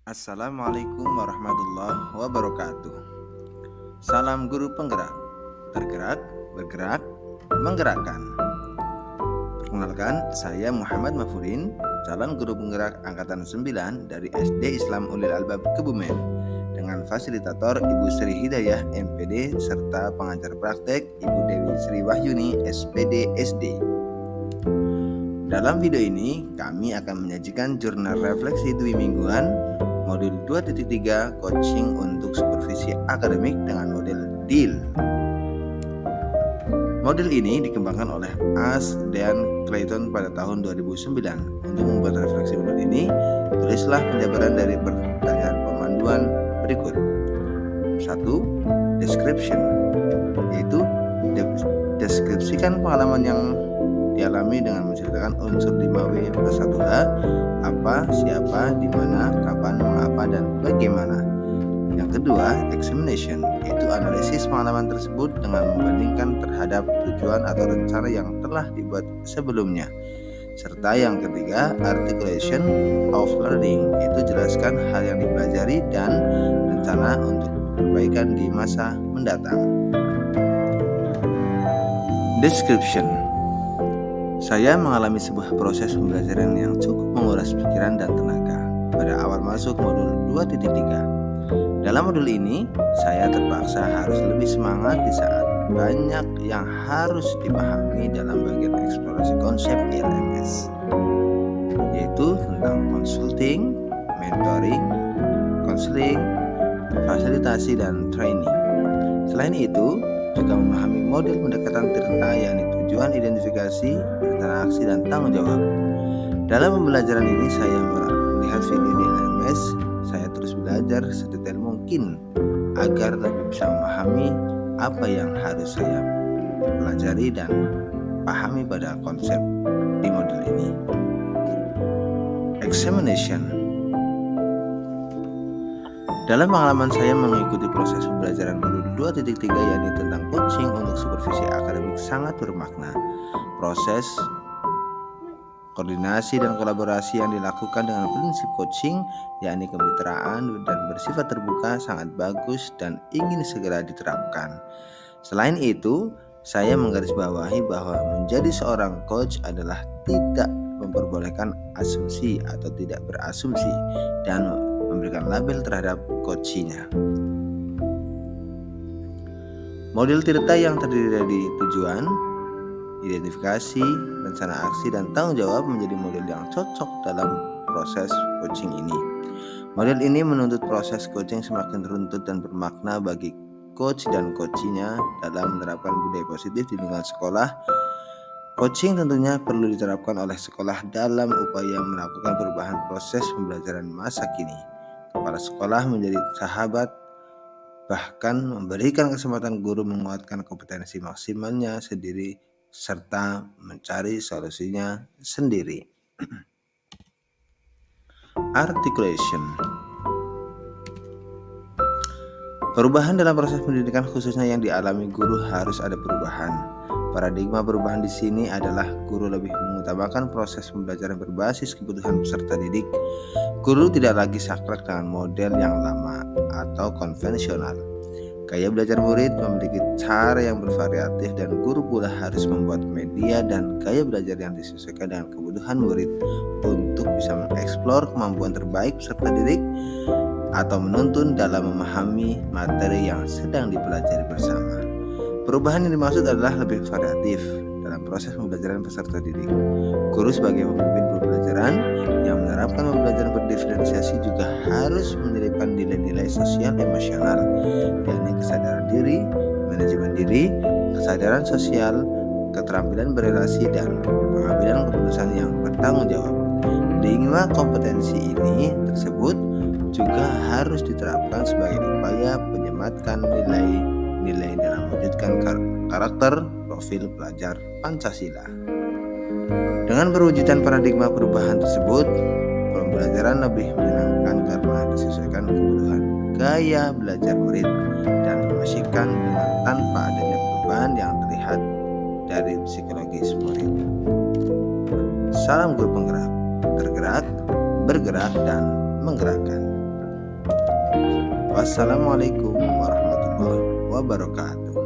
Assalamualaikum warahmatullahi wabarakatuh. Salam guru penggerak, tergerak, bergerak, menggerakkan. Perkenalkan, saya Muhammad Mahfudin, calon guru penggerak angkatan 9 dari SD Islam Ulil Albab Kebumen, dengan fasilitator Ibu Sri Hidayah MPD serta pengajar praktek Ibu Dewi Sri Wahyuni SPD SD. Dalam video ini, kami akan menyajikan jurnal refleksi dwi mingguan modul 2.3 coaching untuk supervisi akademik dengan model DEAL. Model ini dikembangkan oleh Ash dan Clayton pada tahun 2009. Untuk membuat refleksi model ini, tulislah penjabaran dari pertanyaan pemanduan berikut. 1. Description, yaitu deskripsikan pengalaman yang dialami dengan menceritakan unsur 5W+1H, apa, siapa, di mana, kapan, mengapa, dan bagaimana. Yang kedua, examination, yaitu analisis pengalaman tersebut dengan membandingkan terhadap tujuan atau rencana yang telah dibuat sebelumnya. Serta yang ketiga, articulation of learning, yaitu jelaskan hal yang dipelajari dan rencana untuk perbaikan di masa mendatang. Description. Saya mengalami sebuah proses pembelajaran yang cukup menguras pikiran dan tenaga pada awal masuk modul 2.3. Dalam modul ini, saya terpaksa harus lebih semangat di saat banyak yang harus dipahami dalam bagian eksplorasi konsep ILMS, yaitu tentang consulting, mentoring, counseling, fasilitasi, dan training. Selain itu, juga memahami model pendekatan TIRTA, yakni tujuan, identifikasi, rencana aksi, dan tanggung jawab. Dalam pembelajaran ini saya melihat video di LMS. Saya terus belajar sedetail mungkin agar lebih bisa memahami apa yang harus saya pelajari dan pahami pada konsep di modul ini. Examination. Dalam pengalaman saya mengikuti proses pembelajaran modul 2.3, yakni tentang coaching untuk supervisi akademik, sangat bermakna. Proses koordinasi dan kolaborasi yang dilakukan dengan prinsip coaching, yakni kemitraan dan bersifat terbuka, sangat bagus dan ingin segera diterapkan. Selain itu, saya menggarisbawahi bahwa menjadi seorang coach adalah tidak memperbolehkan asumsi atau tidak berasumsi dan memberikan label terhadap coachinya. Model TIRTA yang terdiri dari tujuan, identifikasi, rencana aksi, dan tanggung jawab menjadi model yang cocok dalam proses coaching ini. Model ini menuntut proses coaching semakin runtut dan bermakna bagi coach dan coachinya dalam menerapkan budaya positif di lingkungan sekolah. Coaching tentunya perlu diterapkan oleh sekolah dalam upaya melakukan perubahan proses pembelajaran masa kini. Kepala sekolah menjadi sahabat, bahkan memberikan kesempatan guru menguatkan kompetensi maksimalnya sendiri serta mencari solusinya sendiri. Articulation. Perubahan dalam proses pendidikan khususnya yang dialami guru harus ada perubahan. Paradigma perubahan di sini adalah guru lebih mengutamakan proses pembelajaran berbasis kebutuhan peserta didik. Guru tidak lagi saklek dengan model yang lama atau konvensional. Gaya belajar murid memiliki cara yang bervariatif dan guru pula harus membuat media dan gaya belajar yang disesuaikan dengan kebutuhan murid untuk bisa mengeksplor kemampuan terbaik peserta didik atau menuntun dalam memahami materi yang sedang dipelajari bersama. Perubahan yang dimaksud adalah lebih variatif dalam proses pembelajaran peserta didik. Guru sebagai pemimpin pembelajaran yang menerapkan pembelajaran berdiferensiasi juga harus menyelipkan nilai-nilai sosial emosional, yakni kesadaran diri, manajemen diri, kesadaran sosial, keterampilan berelasi, dan pengambilan keputusan yang bertanggung jawab. 5 kompetensi ini tersebut juga harus diterapkan sebagai upaya penyematkan nilai-nilai dalam mewujudkan karakter profil pelajar Pancasila. Dengan perwujudan paradigma perubahan tersebut, pembelajaran lebih menyenangkan karena disesuaikan kebutuhan gaya belajar murid dan mengasyikkan dengan tanpa adanya beban yang terlihat dari psikologis murid. Salam guru penggerak, tergerak, bergerak, dan menggerakkan. Wassalamualaikum warahmatullahi wabarakatuh.